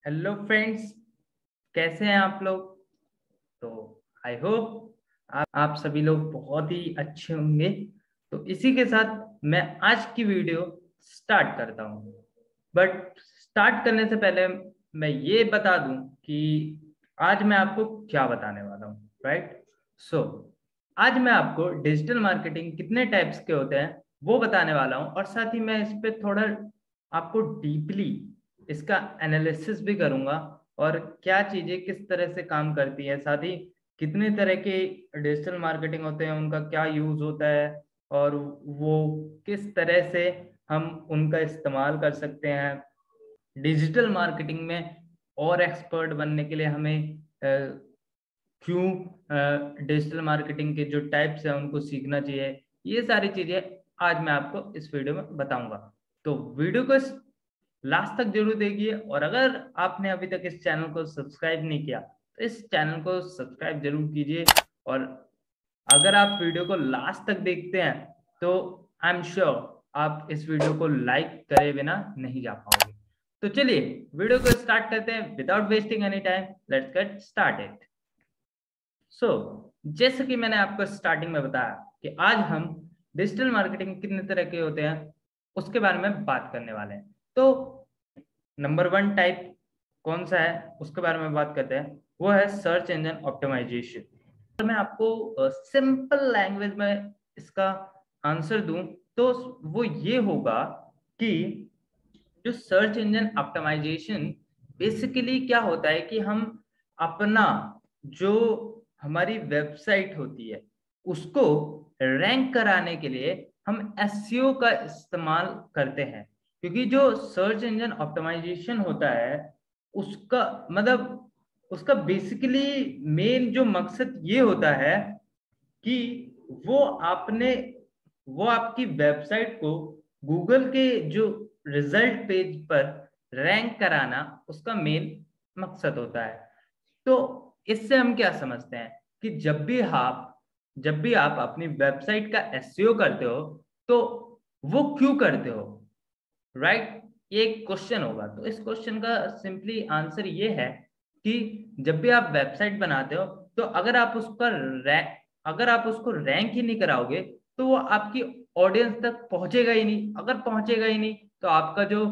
Hello friends, कैसे हैं आप लोग। तो आई होप आप सभी लोग बहुत ही अच्छे होंगे। तो इसी के साथ मैं आज की वीडियो स्टार्ट करता हूं। बट स्टार्ट करने से पहले मैं ये बता दूं कि आज मैं आपको क्या बताने वाला हूं, राइट। सो आज मैं आपको डिजिटल मार्केटिंग कितने टाइप्स के होते हैं वो बताने वाला हूं, और साथ ही मैं इस पे थोड़ा आपको डीपली इसका एनालिसिस भी करूंगा और क्या चीजें किस तरह से काम करती है, साथ ही कितने तरह के डिजिटल मार्केटिंग होते हैं, उनका क्या यूज होता है और वो किस तरह से हम उनका इस्तेमाल कर सकते हैं डिजिटल मार्केटिंग में। और एक्सपर्ट बनने के लिए हमें क्यों डिजिटल मार्केटिंग के जो टाइप्स हैं उनको सीखना चाहिए, ये सारी चीजें आज मैं आपको इस वीडियो में बताऊंगा। तो वीडियो को लास्ट तक जरूर देखिए, और अगर आपने अभी तक इस चैनल को सब्सक्राइब नहीं किया तो इस चैनल को सब्सक्राइब जरूर कीजिए। और अगर आप वीडियो को लास्ट तक देखते हैं तो आई एम श्योर आप इस वीडियो को लाइक करे बिना नहीं जा पाओगे। तो चलिए वीडियो को स्टार्ट करते हैं without wasting any time. Let's get started. So जैसे कि मैंने आपको स्टार्टिंग में बताया कि आज हम डिजिटल मार्केटिंग कितने तरह के होते हैं उसके बारे में बात करने वाले हैं। तो नंबर वन टाइप कौन सा है उसके बारे में बात करते हैं, वो है सर्च इंजन ऑप्टिमाइजेशन। तो मैं आपको सिंपल लैंग्वेज में इसका आंसर दूं तो वो ये होगा कि जो सर्च इंजन ऑप्टिमाइजेशन बेसिकली क्या होता है कि हम अपना जो हमारी वेबसाइट होती है उसको रैंक कराने के लिए हम एसईओ का इस्तेमाल करते हैं। क्योंकि जो सर्च इंजन ऑप्टिमाइजेशन होता है उसका मतलब उसका बेसिकली मेन जो मकसद ये होता है कि वो आपने वो आपकी वेबसाइट को गूगल के जो रिजल्ट पेज पर रैंक कराना उसका मेन मकसद होता है। तो इससे हम क्या समझते हैं कि जब भी आप अपनी वेबसाइट का एसईओ करते हो तो वो क्यों करते हो, राइट। ये एक क्वेश्चन होगा, तो इस क्वेश्चन का सिंपली आंसर ये है कि जब भी आप वेबसाइट बनाते हो तो अगर आप उसको रैंक ही नहीं कराओगे तो वो आपकी ऑडियंस तक पहुंचेगा ही नहीं। अगर पहुंचेगा ही नहीं तो आपका जो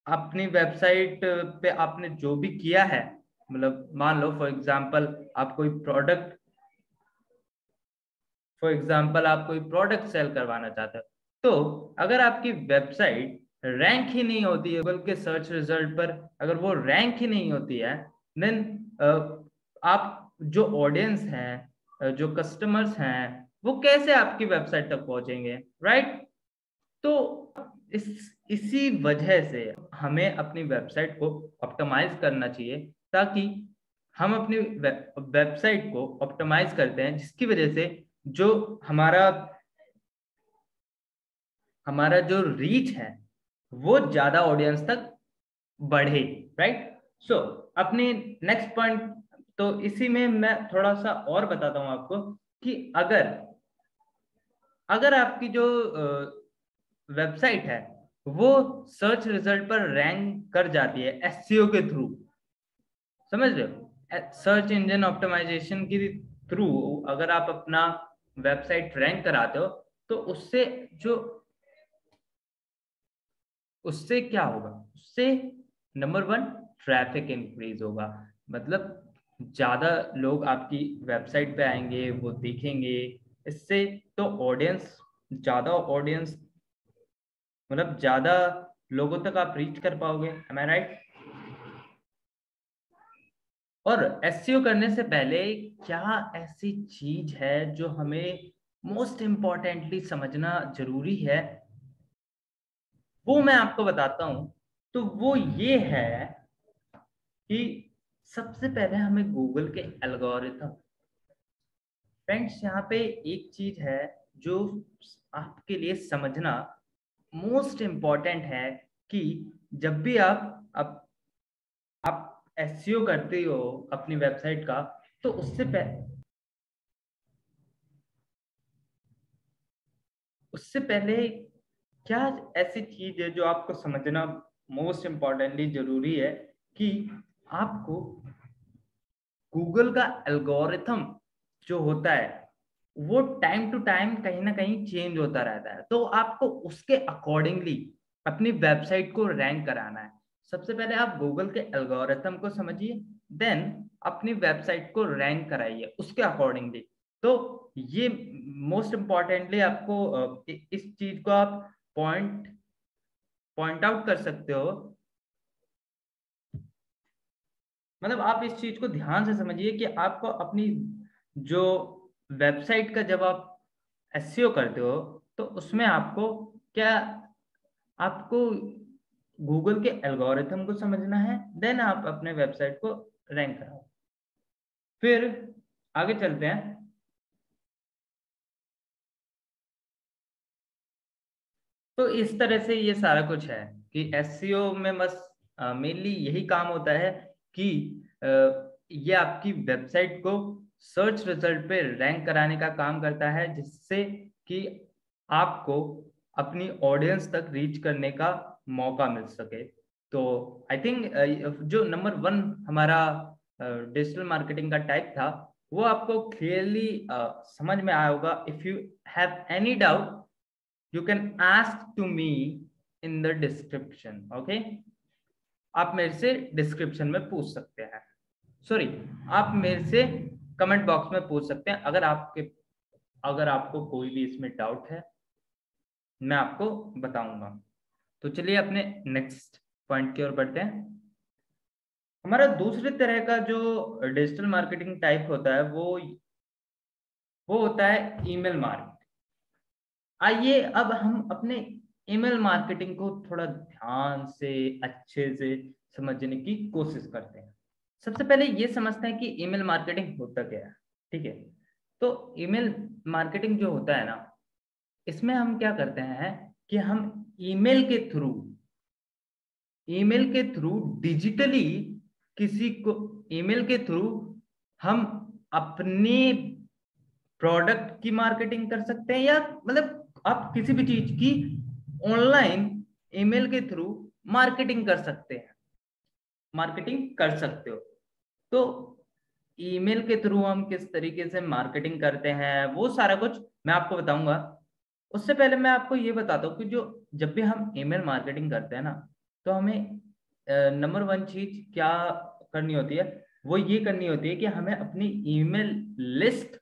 अपनी वेबसाइट पे आपने जो भी किया है, मतलब मान लो फॉर एग्जाम्पल आप कोई प्रोडक्ट सेल करवाना चाहते हो, तो अगर आपकी वेबसाइट रैंक ही नहीं होती है गूगल के सर्च रिजल्ट पर, अगर वो रैंक ही नहीं होती है, देन आप जो ऑडियंस हैं, जो कस्टमर्स हैं, वो कैसे आपकी वेबसाइट तक पहुंचेंगे, राइट। तो इसी वजह से हमें अपनी वेबसाइट को ऑप्टिमाइज करना चाहिए, ताकि हम अपनी वेबसाइट को ऑप्टिमाइज करते हैं जिसकी वजह से जो हमारा हमारा जो रीच है वो ज्यादा ऑडियंस तक बढ़े, राइट। सो अपने नेक्स्ट पॉइंट, तो इसी में मैं थोड़ा सा और बताता हूं आपको कि अगर अगर आपकी जो वेबसाइट है वो सर्च रिजल्ट पर रैंक कर जाती है एसईओ के थ्रू, समझ रहे हो, सर्च इंजन ऑप्टिमाइजेशन के थ्रू अगर आप अपना वेबसाइट रैंक कराते हो तो जो उससे क्या होगा, उससे नंबर वन ट्रैफिक इंक्रीज होगा। मतलब ज्यादा लोग आपकी वेबसाइट पे आएंगे, वो देखेंगे, इससे तो ऑडियंस मतलब ज्यादा लोगों तक आप रीच कर पाओगे, एम आई राइट। और एसईओ करने से पहले क्या ऐसी चीज है जो हमें मोस्ट इम्पोर्टेंटली समझना जरूरी है, वो मैं आपको बताता हूं। तो वो ये है कि सबसे पहले हमें गूगल के एल्गोरिथम, फ्रेंड्स यहाँ पे एक चीज है जो आपके लिए समझना मोस्ट इम्पॉर्टेंट है कि जब भी आप एसईओ करते हो अपनी वेबसाइट का, तो उससे पहले क्या ऐसी चीज है जो आपको समझना मोस्ट इम्पॉर्टेंटली जरूरी है कि आपको गूगल का एल्गोरिथम जो होता है वो टाइम टू टाइम कहीं ना कहीं चेंज होता रहता है, तो आपको उसके अकॉर्डिंगली अपनी वेबसाइट को रैंक कराना है। सबसे पहले आप गूगल के एल्गोरिथम को समझिए, देन अपनी वेबसाइट को रैंक कराइए उसके अकॉर्डिंगली। तो ये मोस्ट इम्पॉर्टेंटली आपको इस चीज को आप पॉइंट आउट कर सकते हो। मतलब आप इस चीज को ध्यान से समझिए कि आपको अपनी जो वेबसाइट का जब आप एसईओ करते हो तो उसमें आपको क्या, आपको गूगल के एल्गोरिथम को समझना है, देन आप अपने वेबसाइट को रैंक कराओ। फिर आगे चलते हैं। तो इस तरह से ये सारा कुछ है कि एसईओ में बस मेनली यही काम होता है कि अ, ये आपकी वेबसाइट को सर्च रिजल्ट पे रैंक कराने का काम करता है, जिससे कि आपको अपनी ऑडियंस तक रीच करने का मौका मिल सके। तो आई थिंक जो नंबर 1 हमारा डिजिटल मार्केटिंग का टाइप था वो आपको क्लियरली समझ में आया होगा। If you have any doubt you can ask to me in the description, okay? आप मेरे से डिस्क्रिप्शन में पूछ सकते हैं, सॉरी आप मेरे से कमेंट बॉक्स में पूछ सकते हैं। अगर आपको कोई भी इसमें डाउट है मैं आपको बताऊंगा। तो चलिए अपने नेक्स्ट पॉइंट की ओर बढ़ते हैं। हमारा दूसरे तरह का जो डिजिटल मार्केटिंग टाइप होता है वो होता है ईमेल मार्केटिंग। आइए अब हम अपने ईमेल मार्केटिंग को थोड़ा ध्यान से अच्छे से समझने की कोशिश करते हैं। सबसे पहले ये समझते हैं कि ईमेल मार्केटिंग होता क्या है। ठीक है, तो ईमेल मार्केटिंग जो होता है ना, इसमें हम क्या करते हैं कि हम ईमेल के थ्रू डिजिटली किसी को, ईमेल के थ्रू हम अपने प्रोडक्ट की मार्केटिंग कर सकते हैं, या मतलब आप किसी भी चीज की ऑनलाइन ईमेल के थ्रू मार्केटिंग कर सकते हैं, मार्केटिंग कर सकते हो। तो ईमेल के थ्रू हम किस तरीके से मार्केटिंग करते हैं वो सारा कुछ मैं आपको बताऊंगा। उससे पहले मैं आपको ये बताता हूँ कि जो जब भी हम ईमेल मार्केटिंग करते हैं ना, तो हमें नंबर 1 चीज क्या करनी होती है, वो ये करनी होती है कि हमें अपनी ईमेल लिस्ट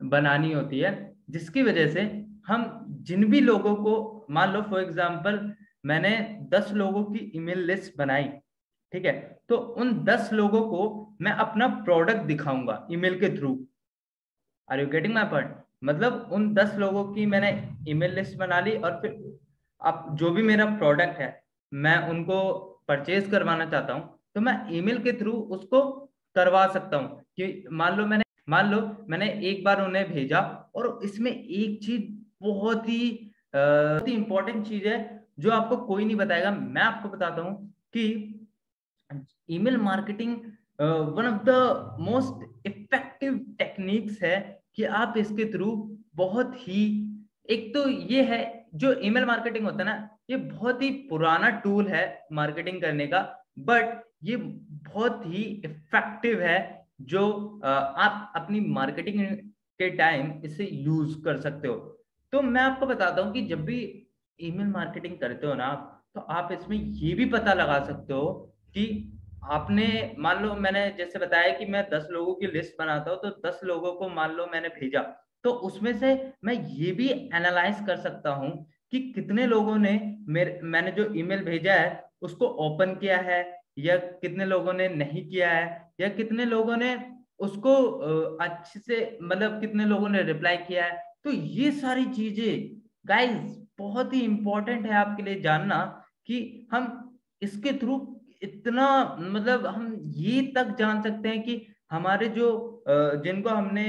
बनानी होती है, जिसकी वजह से हम जिन भी लोगों को, मान लो फॉर एग्जांपल मैंने 10 लोगों की ईमेल लिस्ट बनाई, ठीक है, तो उन 10 लोगों को मैं अपना प्रोडक्ट दिखाऊंगा ईमेल के थ्रू। Are you getting my point? मतलब उन 10 लोगों की मैंने ईमेल लिस्ट बना ली और फिर अब जो भी मेरा प्रोडक्ट है मैं उनको परचेज करवाना चाहता हूँ, तो मैं ईमेल के थ्रू उसको करवा सकता हूँ। कि मान लो मैंने एक बार उन्हें भेजा, और इसमें एक चीज बहुत ही इंपॉर्टेंट चीज है जो आपको कोई नहीं बताएगा, मैं आपको बताता हूँ कि email marketing one of the most effective techniques है कि आप इसके थ्रू बहुत ही, एक तो ये है जो ईमेल मार्केटिंग होता है ना, ये बहुत ही पुराना टूल है मार्केटिंग करने का, बट ये बहुत ही इफेक्टिव है जो आप अपनी मार्केटिंग के टाइम इसे यूज कर सकते हो। तो मैं आपको बताता हूँ कि जब भी ईमेल मार्केटिंग करते हो ना आप, तो आप इसमें ये भी पता लगा सकते हो कि आपने, मान लो मैंने जैसे बताया कि मैं 10 लोगों की लिस्ट बनाता हूँ, तो 10 लोगों को मान लो मैंने भेजा, तो उसमें से मैं ये भी एनालाइज कर सकता हूँ कि कितने लोगों ने मैंने जो ईमेल भेजा है उसको ओपन किया है, या कितने लोगों ने नहीं किया है, या कितने लोगों ने उसको अच्छे से, मतलब कितने लोगों ने रिप्लाई किया है। तो ये सारी चीजें गाइस बहुत ही इंपॉर्टेंट है आपके लिए जानना, कि हम इसके थ्रू इतना, मतलब हम ये तक जान सकते हैं कि हमारे जो जिनको हमने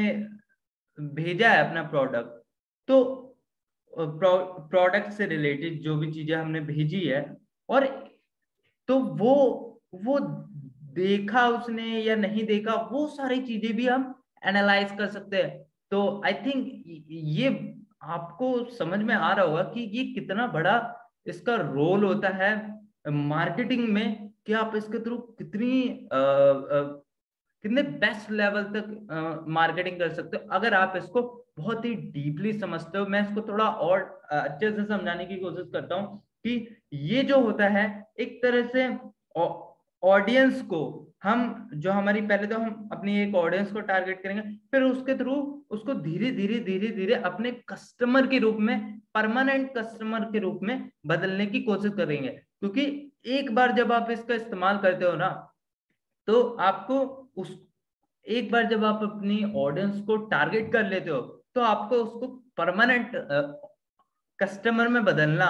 भेजा है अपना प्रोडक्ट, तो प्रोडक्ट से रिलेटेड जो भी चीजें हमने भेजी है, और तो वो देखा उसने या नहीं देखा, वो सारी चीजें भी हम एनालाइज कर सकते हैं। तो आई थिंक ये आपको समझ में आ रहा होगा कि ये कितना बड़ा इसका रोल होता है मार्केटिंग में, कि आप इसके थ्रू कितने बेस्ट लेवल तक मार्केटिंग कर सकते हो अगर आप इसको बहुत ही डीपली समझते हो। मैं इसको थोड़ा और अच्छे से समझाने की कोशिश करता हूँ कि ये जो होता है एक तरह से ऑडियंस को हम जो हमारी पहले तो हम अपनी एक ऑडियंस को टारगेट करेंगे, फिर उसके थ्रू उसको धीरे धीरे धीरे धीरे अपने कस्टमर के रूप में, परमानेंट कस्टमर के रूप में बदलने की कोशिश करेंगे। क्योंकि एक बार जब आप इसका इस्तेमाल करते हो ना, तो आपको उस एक बार जब आप अपनी ऑडियंस को टारगेट कर लेते हो तो आपको उसको परमानेंट कस्टमर में बदलना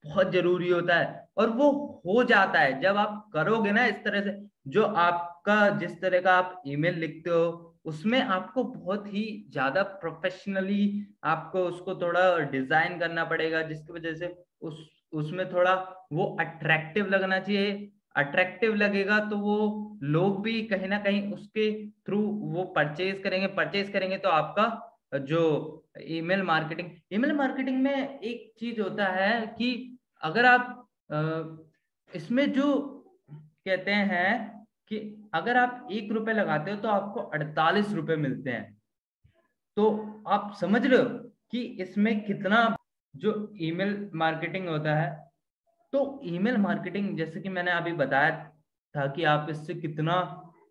बहुत जरूरी होता है। और वो हो जाता है जब आप करोगे ना इस तरह से। जो आपका जिस तरह का आप ईमेल लिखते हो उसमें आपको बहुत ही ज्यादा प्रोफेशनली आपको उसको थोड़ा डिजाइन करना पड़ेगा, जिसकी वजह से उसमें थोड़ा वो अट्रैक्टिव लगना चाहिए। अट्रैक्टिव लगेगा तो वो लोग भी कहीं ना कहीं उसके थ्रू वो परचेज करेंगे तो आपका जो ईमेल मार्केटिंग में एक चीज होता है कि अगर आप इसमें जो कहते हैं कि अगर आप 1 रुपए लगाते हो तो आपको 48 रुपए मिलते हैं। तो आप समझ रहे हो कि इसमें कितना जो ईमेल मार्केटिंग होता है। तो ईमेल मार्केटिंग जैसे कि मैंने अभी बताया था कि आप इससे कितना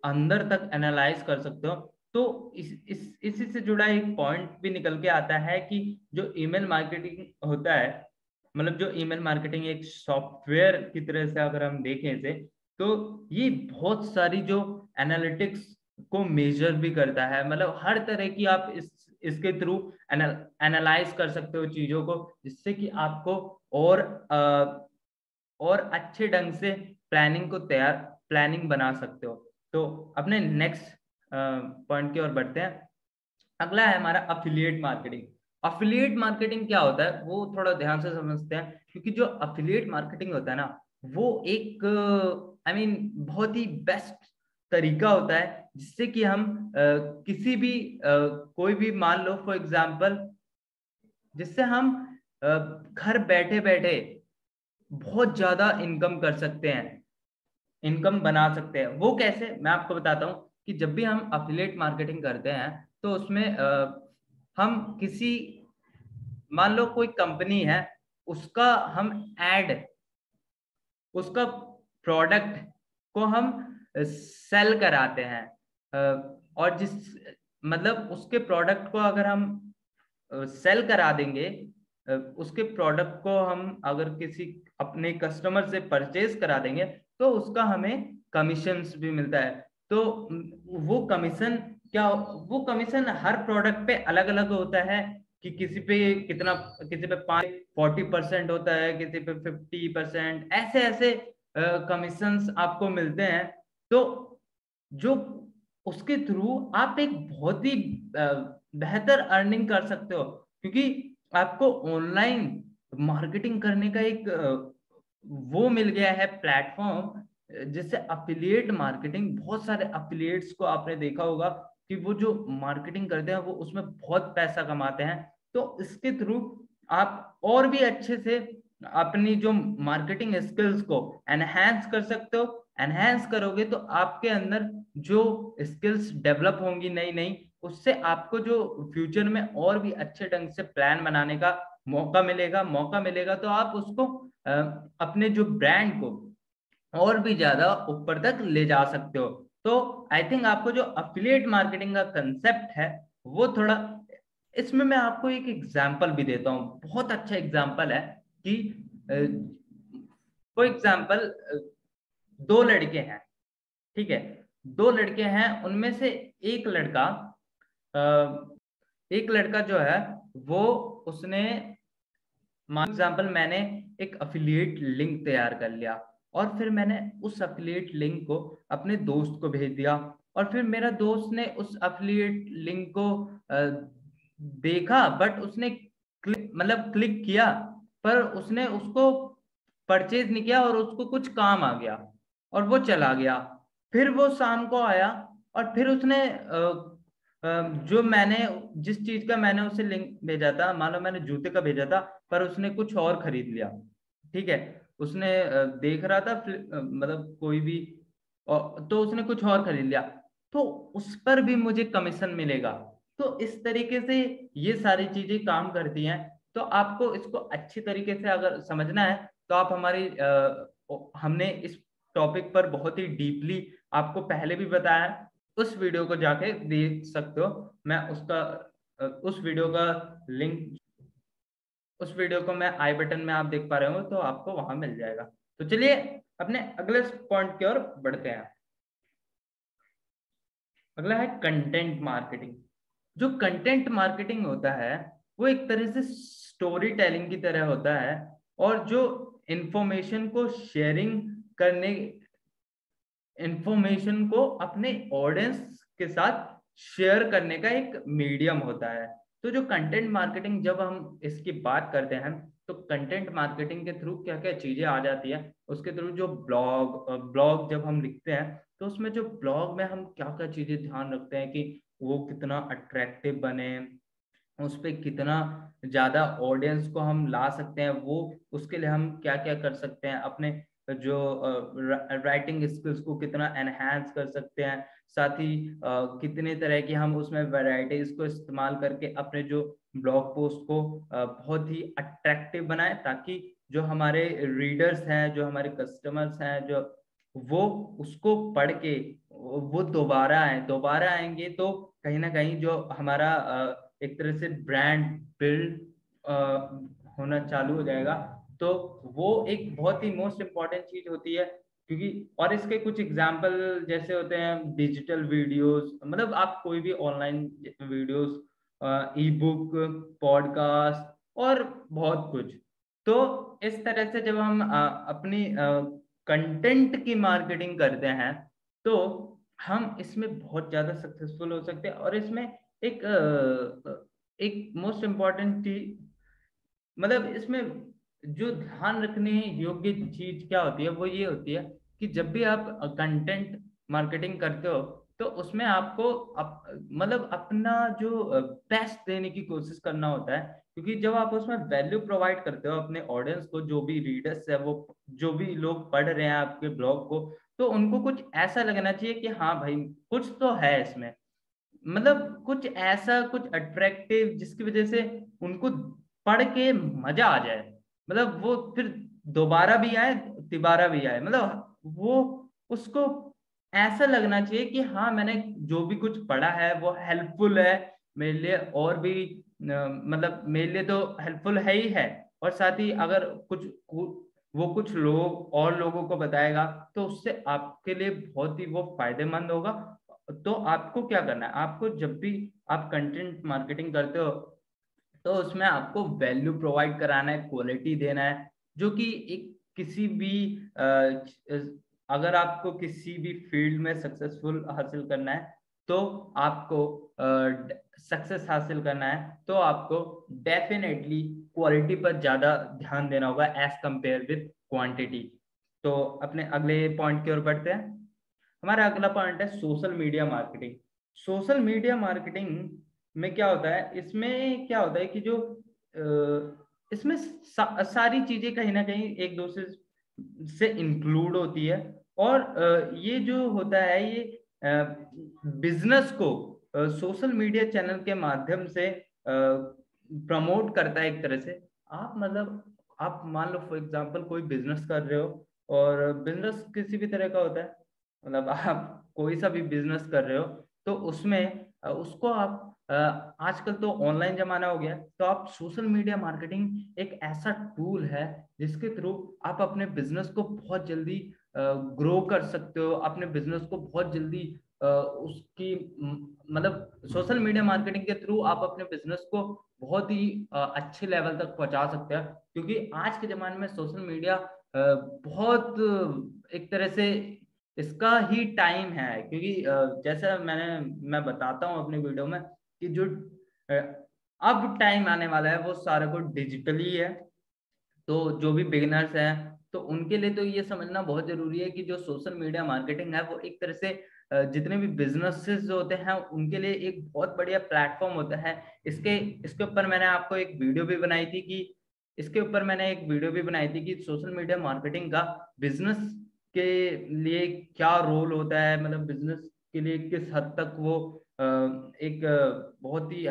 अंदर तक एनालाइज कर सकते हो। तो इसी से जुड़ा एक पॉइंट भी निकल के आता है कि जो ईमेल मार्केटिंग होता है, मतलब जो ईमेल मार्केटिंग एक सॉफ्टवेयर की तरह से अगर हम देखें इसे, तो ये बहुत सारी जो एनालिटिक्स को मेजर भी करता है। मतलब हर तरह की आप इसके थ्रू एनालाइज कर सकते हो चीजों को, जिससे कि आपको और और अच्छे ढंग से प्लानिंग बना सकते हो। तो अपने नेक्स्ट पॉइंट की ओर बढ़ते हैं। अगला है हमारा अफिलिएट मार्केटिंग। अफिलिएट मार्केटिंग क्या होता है वो थोड़ा ध्यान से समझते हैं, क्योंकि जो अफिलिएट मार्केटिंग होता है ना, वो एक बहुत ही बेस्ट तरीका होता है जिससे कि हम किसी भी कोई भी मान लो फॉर एग्जांपल, जिससे हम घर बैठे बैठे बहुत ज्यादा इनकम कर सकते हैं, इनकम बना सकते हैं। वो कैसे, मैं आपको बताता हूँ कि जब भी हम अफिलिएट मार्केटिंग करते हैं तो उसमें हम किसी, मान लो कोई कंपनी है, उसका हम ऐड, उसका प्रोडक्ट को हम सेल कराते हैं। और जिस मतलब उसके प्रोडक्ट को अगर हम सेल करा देंगे, उसके प्रोडक्ट को हम अगर किसी अपने कस्टमर से परचेज करा देंगे तो उसका हमें कमीशंस भी मिलता है। तो वो कमीशन क्या, वो कमीशन हर प्रोडक्ट पे अलग अलग होता है कि किसी पे कितना, किसी पे 40% होता है, किसी पे 50%, ऐसे ऐसे कमीशंस आपको मिलते हैं। तो जो उसके थ्रू आप एक बहुत ही बेहतर अर्निंग कर सकते हो, क्योंकि आपको ऑनलाइन मार्केटिंग करने का एक वो मिल गया है प्लेटफॉर्म, जिससे अफिलिएट मार्केटिंग, बहुत सारे अफिलिएट्स को आपने देखा होगा कि वो जो मार्केटिंग करते हैं वो उसमें बहुत पैसा कमाते हैं। तो इसके थ्रू आप और भी अच्छे से अपनी जो मार्केटिंग स्किल्स को एनहेंस कर सकते हो। एनहेंस करोगे तो आपके अंदर जो स्किल्स डेवलप होंगी नई नई, उससे आपको जो फ्यूचर में और भी अच्छे ढंग से प्लान बनाने का मौका मिलेगा तो आप उसको अपने जो ब्रांड को और भी ज्यादा ऊपर तक ले जा सकते हो। तो आई थिंक आपको जो अफिलिएट मार्केटिंग का कंसेप्ट है वो थोड़ा, इसमें मैं आपको एक एग्जांपल भी देता हूँ, बहुत अच्छा एग्जांपल है कि फॉर एग्जांपल दो लड़के हैं, ठीक है, दो लड़के हैं, उनमें से एक लड़का जो है वो उसने, मान एग्जाम्पल मैंने एक अफिलिएट लिंक तैयार कर लिया और फिर मैंने उस अफिलिएट लिंक को अपने दोस्त को भेज दिया, और फिर मेरा दोस्त ने उस अफिलिएट लिंक को देखा, बट उसने क्लिक किया, पर उसने उसको परचेज नहीं किया और उसको कुछ काम आ गया और वो चला गया। फिर वो शाम को आया और फिर उसने जो मैंने, जिस चीज का मैंने उसे लिंक भेजा था, मान लो मैंने जूते का भेजा था, पर उसने कुछ और खरीद लिया, ठीक है। उसने देख रहा था मतलब कोई भी, तो उसने कुछ और खरीद लिया, तो उस पर भी मुझे कमीशन मिलेगा। तो इस तरीके से ये सारी चीजें काम करती हैं। तो आपको इसको अच्छी तरीके से अगर समझना है तो आप हमारी हमने इस टॉपिक पर बहुत ही डीपली आपको पहले भी बताया है, उस वीडियो को जाके देख सकते हो। मैं उसका उस वीडियो का लिंक, उस वीडियो को मैं आई बटन में आप देख पा रहे हो तो आपको वहां मिल जाएगा। तो चलिए अपने अगले पॉइंट की ओर बढ़ते हैं। अगला है कंटेंट मार्केटिंग। जो कंटेंट मार्केटिंग होता है वो एक तरह से स्टोरी टेलिंग की तरह होता है, और जो इंफॉर्मेशन को शेयरिंग करने, इंफॉर्मेशन को अपने ऑडियंस के साथ शेयर करने का एक मीडियम होता है। तो जो कंटेंट मार्केटिंग, जब हम इसकी बात करते हैं तो कंटेंट मार्केटिंग के थ्रू क्या क्या चीजें आ जाती है, उसके थ्रू जो ब्लॉग जब हम लिखते हैं तो उसमें जो ब्लॉग में हम क्या क्या चीजें ध्यान रखते हैं कि वो कितना अट्रैक्टिव बने, उस पर कितना ज्यादा ऑडियंस को हम ला सकते हैं, वो उसके लिए हम क्या क्या कर सकते हैं, अपने जो राइटिंग स्किल्स को कितना एनहांस कर सकते हैं, साथ ही कितने तरह की हम उसमें वैरायटीज को इस्तेमाल करके अपने जो ब्लॉग पोस्ट को बहुत ही अट्रैक्टिव बनाए, ताकि जो हमारे रीडर्स हैं, जो हमारे कस्टमर्स हैं, जो वो उसको पढ़ के वो दोबारा आएंगे, तो कहीं ना कहीं जो हमारा एक तरह से ब्रांड बिल्ड होना चालू हो जाएगा। तो वो एक बहुत ही मोस्ट इम्पॉर्टेंट चीज होती है, क्योंकि और इसके कुछ एग्जाम्पल जैसे होते हैं डिजिटल वीडियोस, मतलब आप कोई भी ऑनलाइन वीडियोस, ई बुक, पॉडकास्ट और बहुत कुछ। तो इस तरह से जब हम अपनी कंटेंट की मार्केटिंग करते हैं तो हम इसमें बहुत ज्यादा सक्सेसफुल हो सकते हैं। और इसमें एक एक मोस्ट इम्पॉर्टेंट चीज, मतलब इसमें जो ध्यान रखने योग्य चीज क्या होती है वो ये होती है कि जब भी आप कंटेंट मार्केटिंग करते हो तो उसमें आपको मतलब अपना जो बेस्ट देने की कोशिश करना होता है, क्योंकि जब आप उसमें वैल्यू प्रोवाइड करते हो अपने ऑडियंस को, जो भी रीडर्स है, वो जो भी लोग पढ़ रहे हैं आपके ब्लॉग को, तो उनको कुछ ऐसा लगना चाहिए कि हाँ भाई कुछ तो है इसमें, मतलब कुछ ऐसा, कुछ अट्रैक्टिव जिसकी वजह से उनको पढ़ के मजा आ जाए, मतलब वो फिर दोबारा भी आए, तिबारा भी आए, मतलब वो उसको ऐसा लगना चाहिए कि हाँ मैंने जो भी कुछ पढ़ा है वो हेल्पफुल है मेरे लिए, और भी मतलब मेरे लिए तो हेल्पफुल है ही है, और साथ ही अगर वो कुछ लोग और लोगों को बताएगा तो उससे आपके लिए बहुत ही वो फायदेमंद होगा। तो आपको क्या करना है, आपको जब भी आप कंटेंट मार्केटिंग करते हो तो उसमें आपको वैल्यू प्रोवाइड कराना है, क्वालिटी देना है, जो कि एक किसी भी अगर आपको किसी भी फील्ड में सक्सेसफुल हासिल करना है तो आपको सक्सेस हासिल करना है तो आपको डेफिनेटली क्वालिटी पर ज्यादा ध्यान देना होगा एज कंपेयर विद क्वांटिटी। तो अपने अगले पॉइंट की ओर बढ़ते हैं। हमारा अगला पॉइंट है social media marketing. Social media marketing में क्या होता है, इसमें क्या होता है कि जो इसमें सारी चीजें कहीं ना कहीं एक दूसरे से इंक्लूड होती है, और ये जो होता है ये बिजनेस को सोशल मीडिया चैनल के माध्यम से प्रमोट करता है एक तरह से। आप मतलब आप मान लो फॉर एग्जांपल कोई बिजनेस कर रहे हो, और बिजनेस किसी भी तरह का होता है, मतलब आप कोई सा भी बिजनेस कर रहे हो तो उसमें उसको आप आजकल तो ऑनलाइन जमाना हो गया, तो आप सोशल मीडिया मार्केटिंग एक ऐसा टूल है जिसके थ्रू आप अपने बिजनेस को बहुत जल्दी ग्रो कर सकते हो, अपने बिजनेस को बहुत जल्दी उसकी मतलब सोशल मीडिया मार्केटिंग के थ्रू आप अपने बिजनेस को बहुत ही अच्छे लेवल तक पहुंचा सकते हैं, क्योंकि आज के जमाने में सोशल मीडिया बहुत एक तरह से इसका ही टाइम है, क्योंकि जैसा मैं बताता हूँ अपने वीडियो में कि जो अब टाइम आने वाला है वो सारा कुछ डिजिटली है। तो जो भी बिगिनर्स हैं तो उनके लिए तो ये समझना बहुत जरूरी है कि जो सोशल मीडिया मार्केटिंग है वो एक तरह से जितने भी बिजनेसेस होते हैं उनके लिए एक बहुत बढ़िया प्लेटफॉर्म होता है। इसके इसके ऊपर मैंने आपको एक वीडियो भी बनाई थी कि इसके ऊपर मैंने एक वीडियो भी बनाई थी कि सोशल मीडिया मार्केटिंग का बिजनेस के लिए क्या रोल होता है, मतलब बिजनेस के लिए किस हद तक वो एक बहुत ही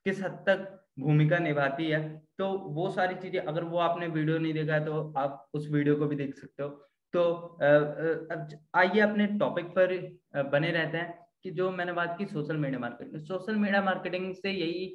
किस हद तक भूमिका निभाती है। तो वो सारी चीजें, अगर वो आपने वीडियो नहीं देखा है तो आप उस वीडियो को भी देख सकते हो। तो अब आइए अपने टॉपिक पर बने रहते हैं कि जो मैंने बात की social media marketing. Social media marketing से यही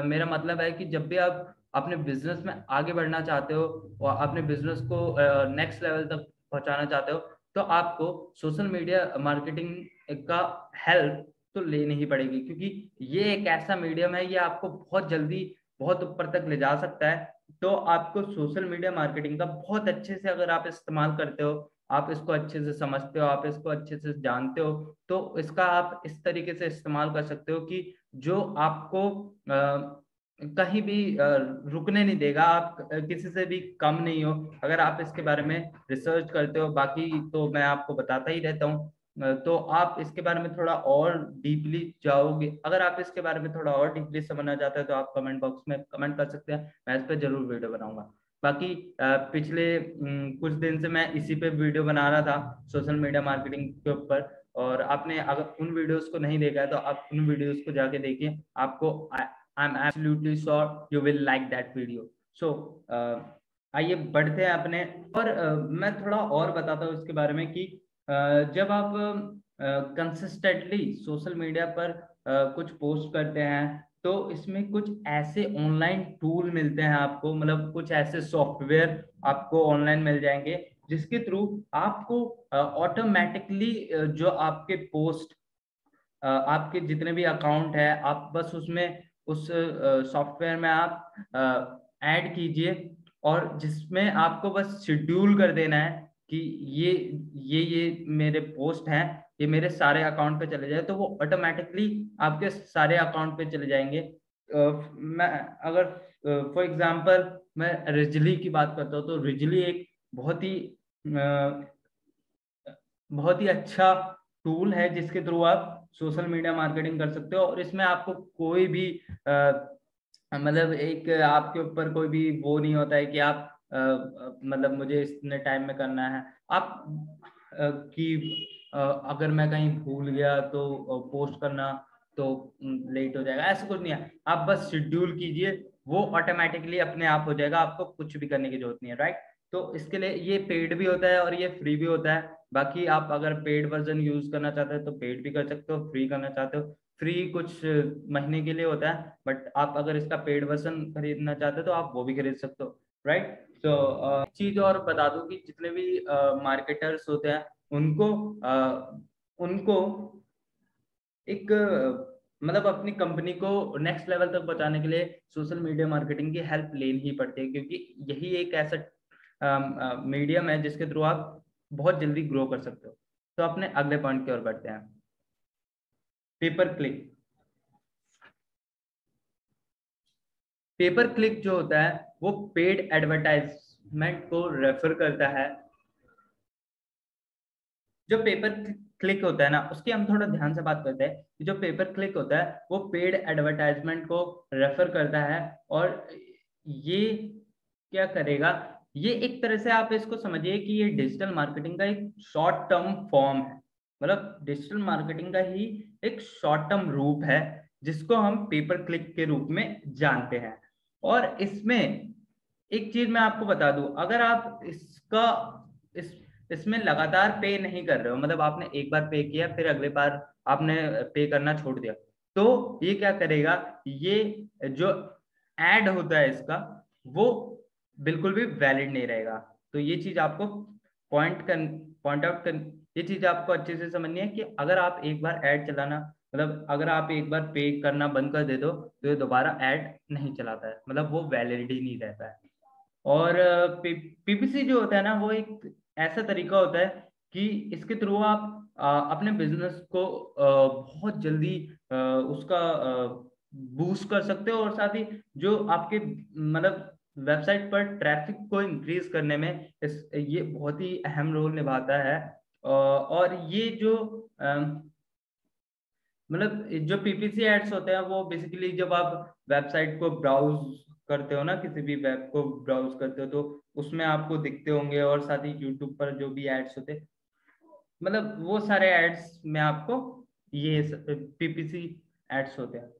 मेरा मतलब है कि जब भी आप अपने बिजनेस में आगे बढ़ना चाहते हो और अपने बिजनेस को नेक्स्ट लेवल तक पहुंचाना चाहते हो, तो आपको सोशल मीडिया मार्केटिंग का हेल्प तो लेनी ही पड़ेगी, क्योंकि ये एक ऐसा मीडियम है, ये आपको बहुत जल्दी बहुत ऊपर तक ले जा सकता है। तो आपको सोशल मीडिया मार्केटिंग का बहुत अच्छे से अगर आप इस्तेमाल करते हो, आप इसको अच्छे से समझते हो, आप इसको अच्छे से जानते हो, तो इसका आप इस तरीके से इस्तेमाल कर सकते हो कि जो आपको कहीं भी रुकने नहीं देगा। आप किसी से भी कम नहीं हो अगर आप इसके बारे में रिसर्च करते हो। बाकी तो मैं आपको बताता ही रहता हूँ, तो आप इसके बारे में थोड़ा और डीपली जाओगे। अगर आप इसके बारे में थोड़ा और डीपली समझना चाहते हैं तो आप कमेंट बॉक्स में कमेंट कर सकते हैं, मैं इस पर जरूर वीडियो बनाऊंगा। बाकी पिछले कुछ दिन से मैं इसी पे वीडियो बना रहा था सोशल मीडिया मार्केटिंग के ऊपर, और आपने अगर उन वीडियोस को नहीं देखा है तो आप उन वीडियोस को जाके देखिए, आपको I am absolutely sure you will like that video. So आइए बढ़ते हैं अपने, और मैं थोड़ा और बताता हूँ इसके बारे में कि जब आप कंसिस्टेंटली सोशल मीडिया पर कुछ पोस्ट करते हैं, तो इसमें कुछ ऐसे ऑनलाइन टूल मिलते हैं आपको, मतलब कुछ ऐसे सॉफ्टवेयर आपको ऑनलाइन मिल जाएंगे जिसके थ्रू आपको ऑटोमेटिकली जो आपके पोस्ट, आपके जितने भी अकाउंट है, आप बस उसमें उस सॉफ्टवेयर में आप ऐड कीजिए, और जिसमें आपको बस शेड्यूल कर देना है कि ये मेरे पोस्ट हैं, ये मेरे सारे अकाउंट पे चले जाए, तो वो ऑटोमेटिकली आपके सारे अकाउंट पे चले जाएंगे। मैं अगर फॉर एग्जांपल मैं रिजली की बात करता हूँ, तो रिजली एक बहुत ही अच्छा टूल है जिसके थ्रू आप सोशल मीडिया मार्केटिंग कर सकते हो। और इसमें आपको कोई भी मतलब एक आपके ऊपर कोई भी वो नहीं होता है कि आप मतलब मुझे इतने टाइम में करना है। आप कि अगर मैं कहीं भूल गया तो पोस्ट करना तो लेट हो जाएगा, ऐसा कुछ नहीं है। आप बस शेड्यूल कीजिए, वो ऑटोमेटिकली अपने आप हो जाएगा, आपको कुछ भी करने की जरूरत नहीं है, राइट। तो इसके लिए ये पेड भी होता है और ये फ्री भी होता है। बाकी आप अगर पेड वर्जन यूज करना चाहते हो तो पेड भी कर सकते हो, फ्री करना चाहते हो फ्री कुछ महीने के लिए होता है, बट आप अगर इसका पेड वर्जन खरीदना चाहते हो तो आप वो भी खरीद सकते हो, राइट। तो चीज और बता दूं कि जितने भी मार्केटर्स होते हैं उनको उनको एक मतलब अपनी कंपनी को नेक्स्ट लेवल तक पहुंचाने के लिए सोशल मीडिया मार्केटिंग की हेल्प लेनी ही पड़ती है, क्योंकि यही एक ऐसा मीडियम है जिसके थ्रू आप बहुत जल्दी ग्रो कर सकते हो। तो अपने अगले पॉइंट की ओर बढ़ते हैं, पेपर क्लिक। पेपर क्लिक जो होता है वो पेड एडवर्टाइजमेंट को रेफर करता है। जो पेपर क्लिक होता है ना, उसकी हम थोड़ा ध्यान से बात करते हैं कि जो पेपर क्लिक होता है वो पेड एडवर्टाइजमेंट को रेफर करता है। और ये क्या करेगा, ये एक तरह से आप इसको समझिए कि ये डिजिटल मार्केटिंग का एक शॉर्ट टर्म फॉर्म है, मतलब डिजिटल मार्केटिंग का ही एक शॉर्ट टर्म रूप है जिसको हम पेपर क्लिक के रूप में जानते हैं। और इसमें एक चीज मैं आपको बता दूं, अगर आप इस इसमें लगातार पे नहीं कर रहे हो, मतलब आपने एक बार पे किया फिर अगले बार आपने पे करना छोड़ दिया, तो ये क्या करेगा, ये जो ऐड होता है इसका वो बिल्कुल भी वैलिड नहीं रहेगा। तो ये चीज आपको पॉइंट आउट कर, ये चीज आपको अच्छे से समझनी है कि अगर आप एक बार ऐड चलाना, मतलब अगर आप एक बार पे करना बंद कर दे दो तो ये दोबारा ऐड नहीं चलाता है, मतलब वो वैलिड ही नहीं रहता है। और पीपीसी जो होता है ना, वो एक ऐसा तरीका होता है कि इसके थ्रू आप अपने बिजनेस को बहुत जल्दी उसका बूस्ट कर सकते हो, और साथ ही जो आपके मतलब वेबसाइट पर ट्रैफिक को इंक्रीज करने में ये बहुत ही अहम रोल निभाता है। और ये जो मतलब जो पीपीसी एड्स होते हैं वो बेसिकली जब आप वेबसाइट को ब्राउज करते हो ना, किसी भी वेब को ब्राउज करते हो तो उसमें आपको दिखते होंगे, और साथ ही यूट्यूब पर जो भी एड्स होते, मतलब वो सारे एड्स में आपको ये पीपीसी एड्स होते हैं।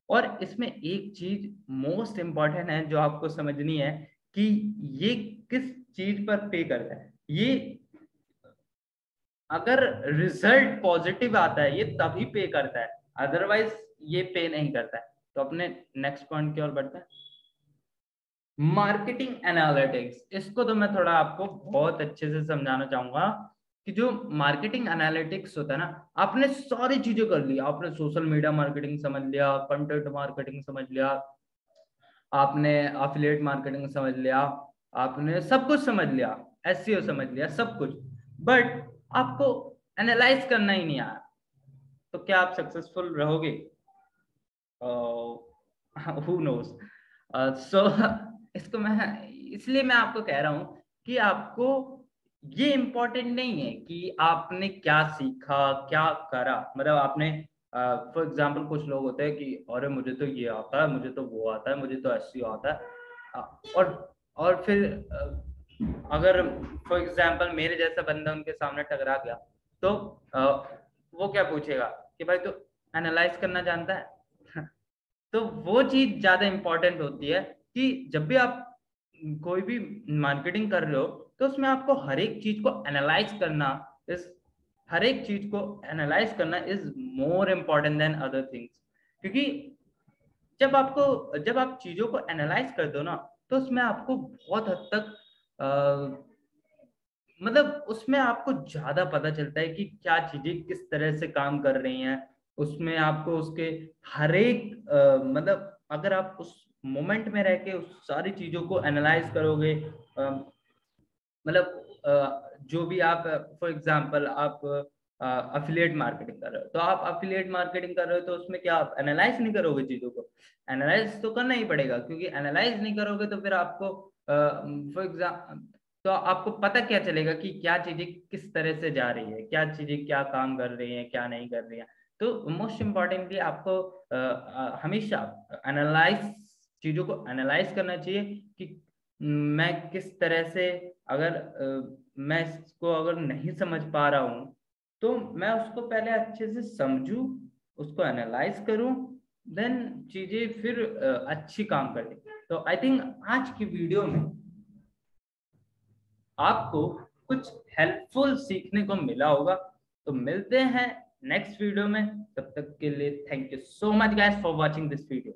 और इसमें एक चीज मोस्ट इम्पॉर्टेंट है जो आपको समझनी है कि ये किस चीज पर पे करता है। ये अगर रिजल्ट पॉजिटिव आता है ये तभी पे करता है, अदरवाइज ये पे नहीं करता है। तो अपने नेक्स्ट पॉइंट की ओर बढ़ते हैं, मार्केटिंग एनालिटिक्स। इसको तो मैं थोड़ा आपको बहुत अच्छे से समझाना चाहूंगा कि जो मार्केटिंग एनालिटिक्स होता है ना, आपने सारी चीजें कर ली, आपने सोशल मीडिया मार्केटिंग समझ लिया, कंटेंट मार्केटिंग समझ लिया, आपने एफिलिएट मार्केटिंग समझ लिया, आपने सब कुछ समझ लिया, एसईओ समझ लिया, सब कुछ, बट आपको एनालाइज करना ही नहीं आया, तो क्या आप सक्सेसफुल रहोगे? Who knows. सो इसको मैं, इसलिए मैं आपको कह रहा हूं कि आपको ये इम्पोर्टेंट नहीं है कि आपने क्या सीखा क्या करा, मतलब आपने फॉर एग्जाम्पल कुछ लोग होते हैं कि अरे मुझे तो ये आता है, मुझे तो वो आता है, मुझे तो एसईओ आता है, और फिर अगर फॉर एग्जाम्पल मेरे जैसा बंदा उनके सामने टकरा गया तो वो क्या पूछेगा कि भाई तू एनालाइज करना जानता है? तो वो चीज ज्यादा इंपॉर्टेंट होती है कि जब भी आप कोई भी मार्केटिंग कर रहे हो तो उसमें आपको हर एक चीज को एनालाइज करना, इस हर एक चीज को एनालाइज करना is more important then other things. क्योंकि जब आप चीजों को एनालाइज करते हो ना, तो उसमें आपको बहुत हद तक मतलब उसमें आपको ज्यादा पता चलता है कि क्या चीजें किस तरह से काम कर रही हैं। उसमें आपको उसके हर एक मतलब अगर आप उस मोमेंट में रह के उस सारी चीजों को एनालाइज करोगे, मतलब जो भी आप फॉर एग्जांपल आप अफिलिएट मार्केटिंग कर रहे हो, तो आप अफिलिएट मार्केटिंग कर रहे हो तो उसमें क्या आप एनालाइज नहीं करोगे चीजों को? एनालाइज तो करना ही पड़ेगा, क्योंकि एनालाइज नहीं करोगे तो फिर आपको फॉर एग्जाम्पल तो आपको पता क्या चलेगा कि क्या चीजें किस तरह से जा रही है, क्या चीजें क्या काम कर रही हैं, क्या नहीं कर रही हैं। तो मोस्ट इम्पॉर्टेंटली आपको हमेशा एनालाइज चीजों को एनालाइज करना चाहिए कि मैं किस तरह से, अगर मैं इसको अगर नहीं समझ पा रहा हूँ तो मैं उसको पहले अच्छे से समझूं, उसको एनालाइज करूं, देन चीजें फिर अच्छी काम करें। तो आई थिंक आज की वीडियो में आपको कुछ हेल्पफुल सीखने को मिला होगा। तो मिलते हैं नेक्स्ट वीडियो में, तब तक के लिए thank you so much guys for watching this video.